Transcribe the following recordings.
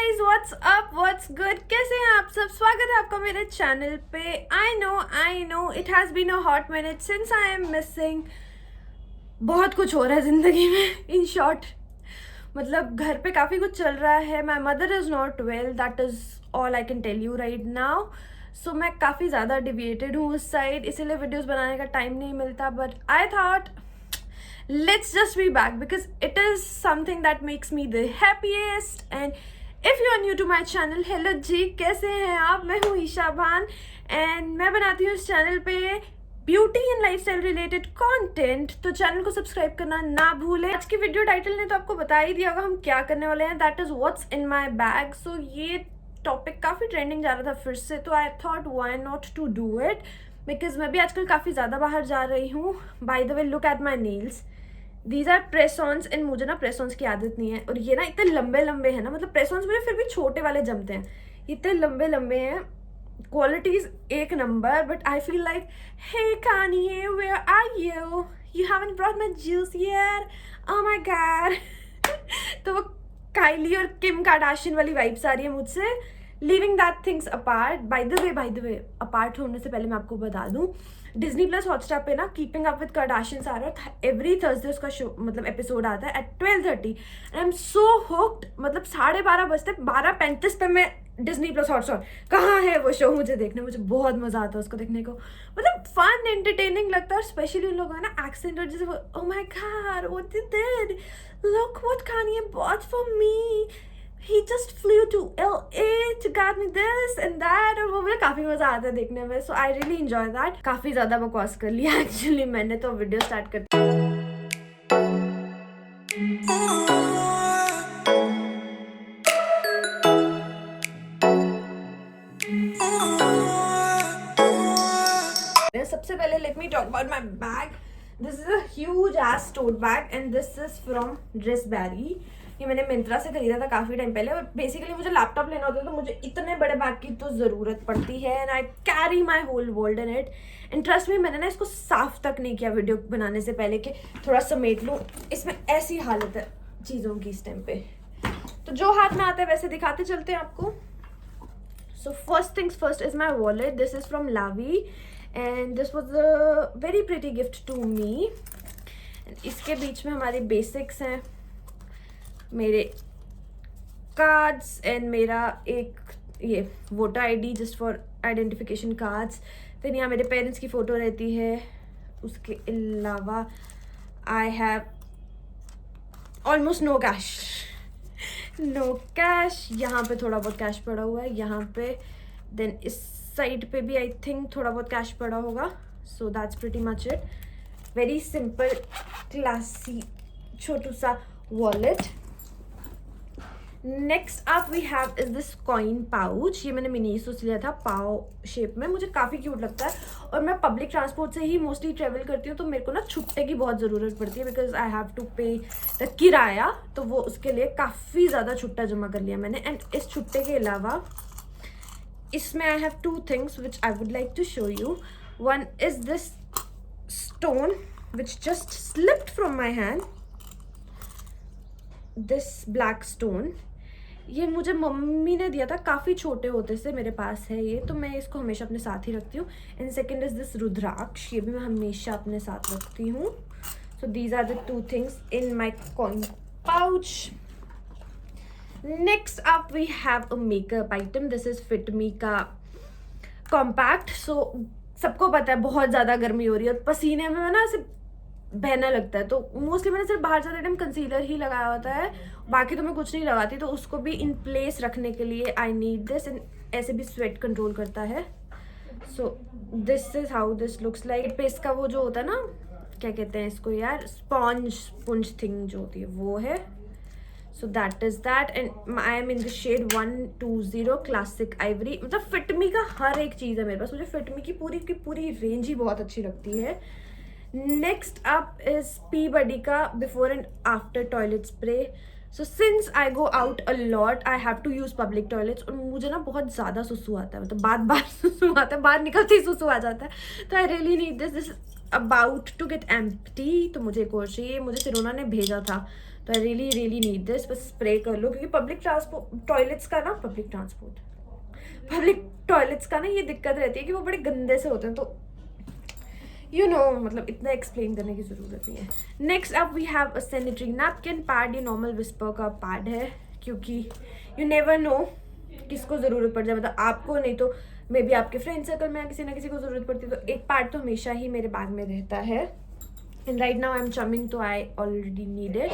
Guys what's up what's good, कैसे हैं आप सब। स्वागत है आपका मेरे चैनल पे। I know it has been a hot minute since I am missing. बहुत कुछ हो रहा है ज़िंदगी में। इन शॉर्ट मतलब घर पे काफ़ी कुछ चल रहा है। My mother is not well, that is all I can tell you right now. So मैं काफ़ी ज़्यादा डिविएटेड हूँ उस साइड, इसीलिए वीडियोज़ बनाने का टाइम नहीं मिलता। But I thought let's just be back because it is something that makes me the happiest. And if you are new to my channel, hello जी, कैसे हैं आप। मैं हूँ ईशा भान एंड मैं बनाती हूँ इस चैनल पे beauty and lifestyle related content. तो चैनल को सब्सक्राइब करना ना भूलें। आज की वीडियो टाइटल ने तो आपको बता ही दिया होगा हम क्या करने वाले हैं, that is what's in my bag. So ये टॉपिक काफ़ी ट्रेंडिंग जा रहा था फिर से, तो I thought why not to do it because मैं भी आजकल काफ़ी ज़्यादा बाहर जा रही हूँ। By the way look at my nails, these are press ons and मुझे ना प्रेस ऑन्स की आदत नहीं है। और ये ना इतने लंबे लंबे हैं ना, मतलब प्रेस ऑन्स मुझे फिर भी छोटे वाले जमते हैं, इतने लंबे लंबे हैं। क्वालिटीज एक number, but I feel like hey Kanye where are you haven't brought my juice यार, ओह माय गॉड। तो वो काइली और किम कार्दाशियन वाली वाइब्स आ रही है मुझसे। Living that things apart, bye the way apart होने से पहले मैं आपको बता दूं, डिज्नी प्लस हॉटस्टार पे ना कीपिंग अप विद कार्दाशियंस आ रहा है। एवरी थर्सडे उसका शो मतलब एपिसोड आता है at 12:30 and I am so hooked. मतलब 12:30 बजते 12:35 पे मैं डिज्नी प्लस हॉटस्टार कहाँ है वो शो मुझे देखने, मुझे बहुत मजा आता है उसको देखने को। मतलब फन एंटरटेनिंग लगता है, स्पेशली उन लोगों का ना एक्सेंट और जैसे oh my God what you did, look what Kanye bought for me, he just flew to LA to get me this and that। और वो मुझे काफ़ी मज़ा आता है देखने में। सो आई रियली एंजॉय दैट। काफ़ी ज़्यादा बकवास कर लिया एक्चुअली मैंने, तो वीडियो स्टार्ट कर। सबसे पहले let me talk about my bag. This is a huge ass tote bag and this is from Dressberry. ये मैंने मिंत्रा से खरीदा था काफ़ी टाइम पहले। और बेसिकली मुझे लैपटॉप लेना होता है तो मुझे इतने बड़े बैग की तो ज़रूरत पड़ती है and I carry my whole world in it. And trust में मैंने ना इसको साफ तक नहीं किया वीडियो बनाने से पहले कि थोड़ा समेट लूँ। इसमें ऐसी हालत है चीज़ों की इस टाइम पे, तो जो हाथ में आता है वैसे दिखाते चलते हैं आपको। So first things first is my wallet. This is from Lavie and this was a very pretty gift to me. इसके बीच में हमारे बेसिक्स हैं, मेरे कार्ड्स एंड मेरा एक ये voter ID just for identification cards. फिर यहाँ मेरे पेरेंट्स की फ़ोटो रहती है। उसके अलावा I have almost no cash. यहाँ पे थोड़ा बहुत कैश पड़ा हुआ है, यहाँ पे। देन इस साइड पे भी आई थिंक थोड़ा बहुत कैश पड़ा होगा। So that's pretty much it. Very simple classy छोटू सा wallet. Next up we have is this coin pouch. ये मैंने मिनीसो से लिया था, पाव शेप में, मुझे काफ़ी क्यूट लगता है। और मैं पब्लिक ट्रांसपोर्ट से ही मोस्टली ट्रेवल करती हूँ, तो मेरे को ना छुट्टे की बहुत ज़रूरत पड़ती है बिकॉज आई हैव टू पे द किराया। तो वो उसके लिए काफ़ी ज़्यादा छुट्टा जमा कर लिया मैंने। एंड इस छुट्टे के अलावा इसमें I have 2 things which I would like to show you. One is this stone which just slipped from my hand, this black stone. ये मुझे मम्मी ने दिया था काफ़ी छोटे होते से, मेरे पास है ये, तो मैं इसको हमेशा अपने साथ ही रखती हूँ। And second is this rudraksha, ये भी मैं हमेशा अपने साथ रखती हूँ। So these are the 2 things in my coin pouch. Next up we have a makeup item. This is Fit Me का कॉम्पैक्ट। सो सबको पता है बहुत ज़्यादा गर्मी हो रही है और पसीने में ना ऐसे बहना लगता है, तो मोस्टली मैंने सिर्फ बाहर जाते टाइम कंसीलर ही लगाया होता है, बाकी तो मैं कुछ नहीं लगाती। तो उसको भी इन प्लेस रखने के लिए आई नीड दिस। एंड ऐसे भी स्वेट कंट्रोल करता है। So this is how this looks like. पे इसका वो जो होता है ना, क्या कहते हैं इसको यार, स्पॉन्ज थिंग जो होती है वो है। So that is that and I am in the shade 120 classic ivory. मतलब फिटमी का हर एक चीज़ है मेरे पास, मुझे फिटमी की पूरी रेंज ही बहुत अच्छी लगती है। Next up is Pee Buddy का before and after toilet spray. So since I go out a lot I have to use public toilets और मुझे ना बहुत ज़्यादा सुसु आता है, मतलब बार सुसु आता है, बाहर निकलते ही सुसु आ जाता है। तो I really need this about to get empty. तो मुझे एक और चाहिए, मुझे सिरोना ने भेजा था, तो I really really need this. बस स्प्रे कर लो क्योंकि पब्लिक टॉयलेट्स का ना ये दिक्कत रहती है कि वो बड़े गंदे से होते हैं. तो मतलब इतना एक्सप्लेन करने की ज़रूरत नहीं है. Next up we have a sanitary napkin pad. ये नॉर्मल विस्पर का पैड है क्योंकि यू नेवर नो किसको ज़रूरत पड़ जाए. मतलब आपको नहीं तो मे बी आपके फ्रेंड सर्कल में किसी ना किसी को ज़रूरत पड़ती है. तो एक पैड तो हमेशा ही मेरे बैग में रहता है. And right now I am chewing तो I already need it.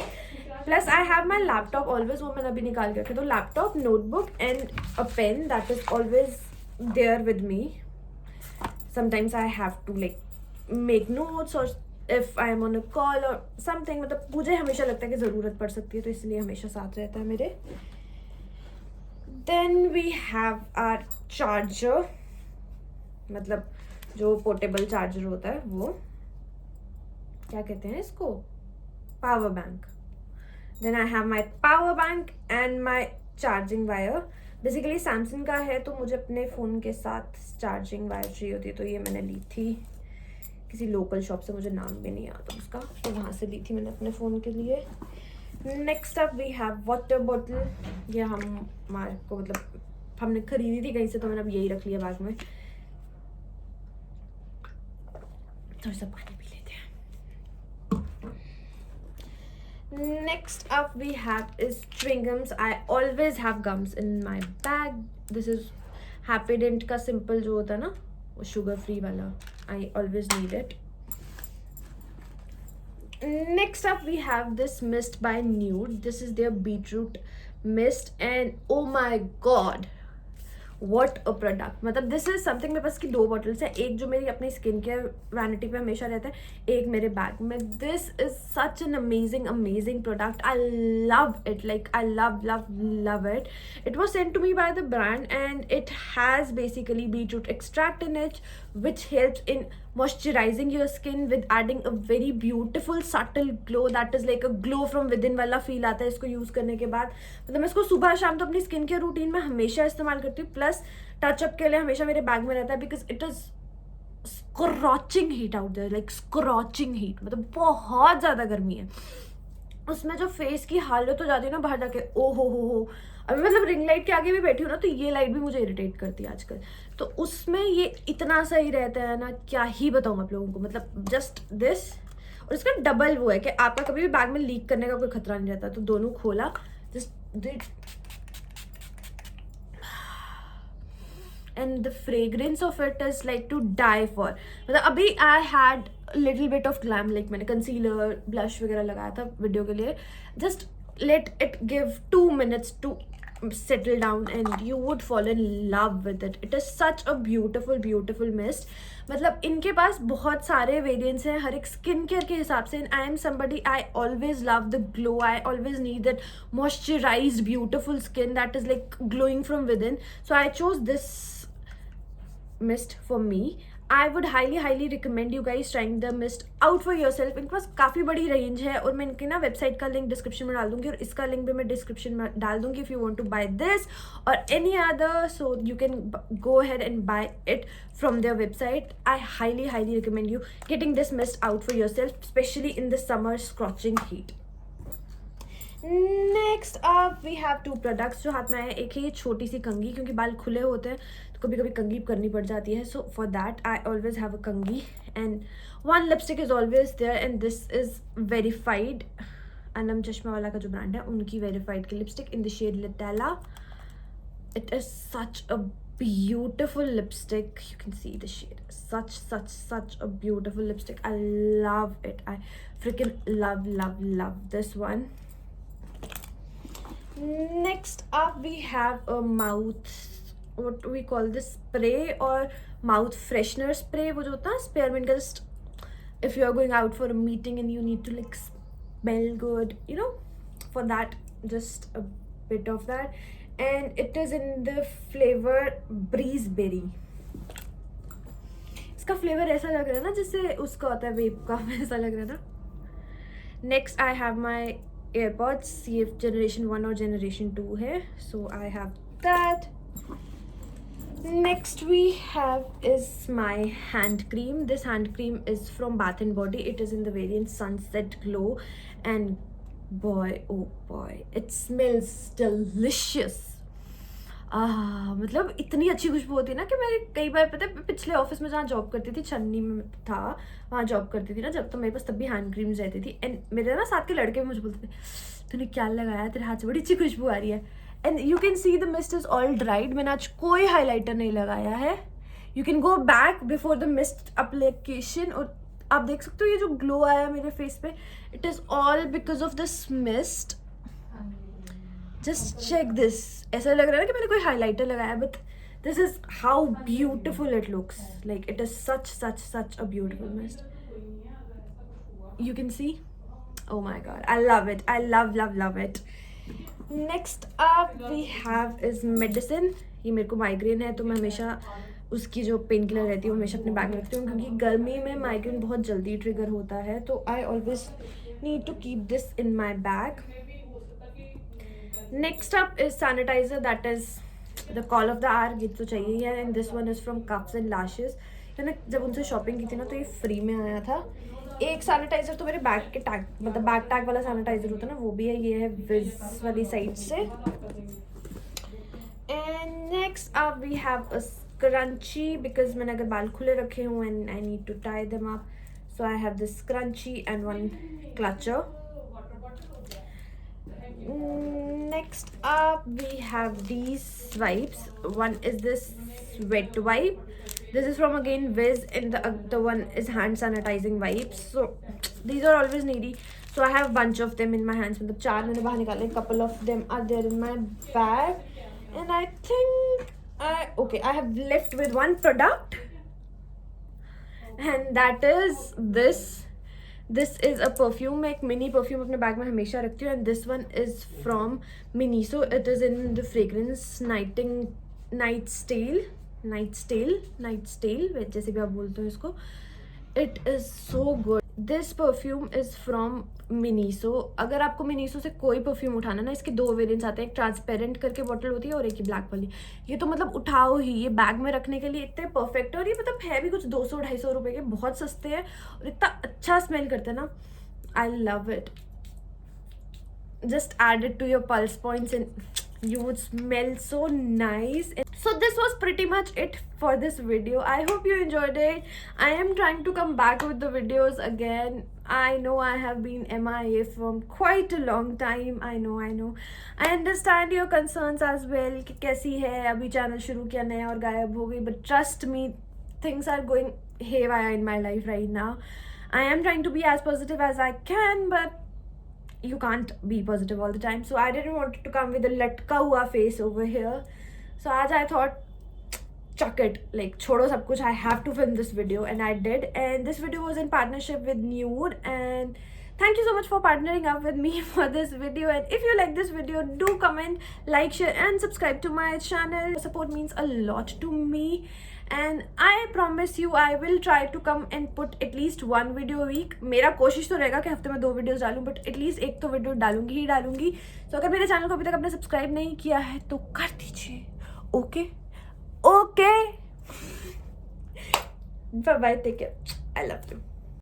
Plus I have my laptop always. वो मैंने अभी निकाल के रखे. तो laptop, notebook and a pen that is always there with me. Sometimes I have to like make notes or if I am on a call or something. मतलब मुझे हमेशा लगता है कि ज़रूरत पड़ सकती है तो इसलिए हमेशा साथ रहता है मेरे. Then we have our charger. मतलब जो पोर्टेबल चार्जर होता है वो क्या कहते हैं इसको, power bank. Then I have my power bank and my charging wire. Basically Samsung का है तो मुझे अपने फ़ोन के साथ चार्जिंग वायर चाहिए होती है. तो ये मैंने ली थी किसी लोकल शॉप से, मुझे नाम भी नहीं आता उसका, तो वहाँ से ली थी मैंने अपने फ़ोन के लिए. Next up we have water bottle. ये हमारे को मतलब हमने खरीदी थी कहीं से तो मैंने अब यही रख लिया बैग में. थोड़ा सा पानी पी लेते हैं. Next up we have is chewing gums. I always have gums in my bag. This is Happydent का simple जो होता है ना, वो sugar free वाला. I always need it. Next up we have this mist by Nude. This is their beetroot mist and oh my god, what a product. मतलब this is something. मेरे पास की 2 बॉटल्स है. एक जो मेरी अपनी स्किन केयर वैनिटी पे हमेशा रहता है, एक मेरे बैग में. This is such an amazing product. I love it. Like I love it. It was sent to me by the brand and it has basically beetroot extract in it which helps in moisturizing your skin with adding a very beautiful subtle glow that is like a glow from within वाला feel आता है इसको use करने के बाद. मतलब मैं इसको सुबह शाम तो अपनी स्किन केयर रूटीन में हमेशा इस्तेमाल करती हूँ. प्लस टचअप के लिए हमेशा मेरे बैग में रहता है because it is scorching heat out there. Like scorching heat, मतलब बहुत ज़्यादा गर्मी है. उसमें जो फेस की हालत हो जाती है ना बाहर जाके, ओ हो. अभी मतलब रिंग लाइट के आगे भी बैठी हूँ ना तो ये लाइट भी मुझे इरिटेट करती है आजकल. तो उसमें ये इतना सही रहता है ना, क्या ही बताऊँ आप लोगों को. मतलब जस्ट दिस. और इसका डबल वो है कि आपका कभी भी बैग में लीक करने का कोई खतरा नहीं रहता. तो दोनों खोला, just did, and the fragrance of it is like to die for. मतलब अभी I had little bit of glam. Like मैंने कंसीलर ब्लश वगैरह लगाया था वीडियो के लिए. Just let it give 2 minutes to settle down and you would fall in love with it. It is such a beautiful mist. मतलब इनके पास बहुत सारे वेरिएंट्स हैं हर एक स्किन केयर के हिसाब से. I am somebody, I always love the glow. I always need that moisturized beautiful skin that is like glowing from within. So I chose this mist for me. I would highly recommend you guys trying the mist out for yourself. इनके पास काफ़ी बड़ी range है और मैं इनकी ना website का link description में डाल दूंगी और इसका लिंक भी मैं डिस्क्रिप्शन में डाल दूंगी. If you want to buy this or any other so you can go ahead and buy it from their website. I highly recommend you getting this mist out for yourself, especially in the summer scorching heat. Next up we have 2 products जो हाथ में आए. एक है ये छोटी सी कंघी, क्योंकि बाल खुले होते हैं तो कभी कभी कंघी करनी पड़ जाती है. So for that I always have a कंघी. And 1 lipstick is always there and this is verified. अनम चश्मा वाला का जो ब्रांड है उनकी वेरीफाइड की लिपस्टिक इन द शेड लिटाला. It is such a beautiful lipstick. You can see the shade. Such a beautiful lipstick. I love it. I freaking love this one. Next up we have a mouth, what we call this, spray or mouth freshener spray. वो जो होता है spearmint का, just if you are going out for a meeting and you need to like smell good, you know, for that just a bit of that. And it is in the flavor breeze berry. इसका flavour ऐसा लग रहा है ना जैसे उसका होता है वेप का, ऐसा लग रहा है ना. Next I have my AirPods. ये जनरेशन 1 और जनरेशन 2 है, so I have that. Next we have is my hand cream. This hand cream is from Bath and Body. It is in the variant sunset glow and boy, it smells delicious. मतलब इतनी अच्छी खुशबू होती है ना कि मेरे कई बार पता है पिछले ऑफिस में जहाँ जॉब करती थी, छन्नी में था, वहाँ जॉब करती थी ना जब, तो मेरे पास तब भी हैंड क्रीम्स रहती थी. एंड मेरे ना साथ के लड़के भी मुझे बोलते थे तूने क्या लगाया, तेरे हाथ से बड़ी अच्छी खुशबू आ रही है. And you can see the mist is all dried. मैंने आज कोई हाईलाइटर नहीं लगाया है. You can go back before the mist application और आप देख सकते हो ये जो ग्लो आया मेरे फेस पे, it is all because of this mist. Just check this. ऐसा लग रहा है कि मैंने कोई हाईलाइटर लगाया, but this is how beautiful it looks. Like it is such a beautiful mist. You can see. Oh my god, I love it. I love it. Next up we have is medicine. ये मेरे को migraine है तो मैं हमेशा उसकी जो pain killer रहती है वो हमेशा अपने बैग में रखती हूँ, क्योंकि गर्मी में माइग्रेन बहुत जल्दी ट्रिगर होता है. तो I always need to keep this in my bag. Next up is sanitizer, that is the call of the hour. ये तो चाहिए ही है. And this one is from Cups and Lashes. मैंने जब उनसे शॉपिंग की थी ना तो ये फ्री में आया था. एक सैनिटाइजर तो मेरे बैग के टैग, मतलब बैग टैग वाला सैनिटाइजर होता है ना, वो भी है. ये है विज वाली साइड से. And next up we have a scrunchie, because मैंने अगर बाल खुले रखे हुए and I need to tie them up, so I have this scrunchie and one clutcher. Next up we have these wipes. One is this wet wipe. This is from again Wiz, and the one is hand sanitizing wipes. So these are always needy. So I have a bunch of them in my hands. मतलब 4 मैंने बाहर निकाले. Couple of them are there in my bag, and I think I have left with one product, and that is this. This is a perfume. मैं एक mini perfume अपने bag में हमेशा रखती हूँ. And this one is from Miniso. It is in the fragrance night stale जैसे भी आप बोलते हो इसको. It is so good. This perfume is from Miniso. अगर आपको मिनीसो से कोई परफ्यूम उठाना ना, इसके 2 वेरिएंट्स आते हैं. एक ट्रांसपेरेंट करके बॉटल होती है और एक ही ब्लैक वाली. ये तो मतलब उठाओ ही. ये बैग में रखने के लिए इतने परफेक्ट है. और ये मतलब है भी कुछ 200-250 रुपये के, बहुत सस्ते हैं और इतना अच्छा स्मेल करते हैं ना. I love it. Just add it to your pulse points and you would smell so nice. So this was pretty much it for this video. I hope you enjoyed it. I am trying to come back with the videos again. I know I have been MIA from quite a long time. I know. I understand your concerns as well कि कैसी है, अभी channel शुरू किया नया और गायब हो गई. But trust me, things are going haywire in my life right now. I am trying to be as positive as I can, but you can't be positive all the time. So I didn't want to come with a latka hua face over here. So as I thought, chuck it, like chodo sab kuch, I have to film this video, and I did. And this video was in partnership with Nude, and thank you so much for partnering up with me for this video. And if you like this video, do comment, like, share and subscribe to my channel. Your support means a lot to me, and I promise you I will try to come and put at least 1 video a week. मेरा कोशिश तो रहेगा कि हफ्ते में 2 videos डालूं, but at least एक तो वीडियो डालूंगी. तो अगर मेरे चैनल को अभी तक आपने सब्सक्राइब नहीं किया है तो कर दीजिए. Okay bye bye, take care. I love you.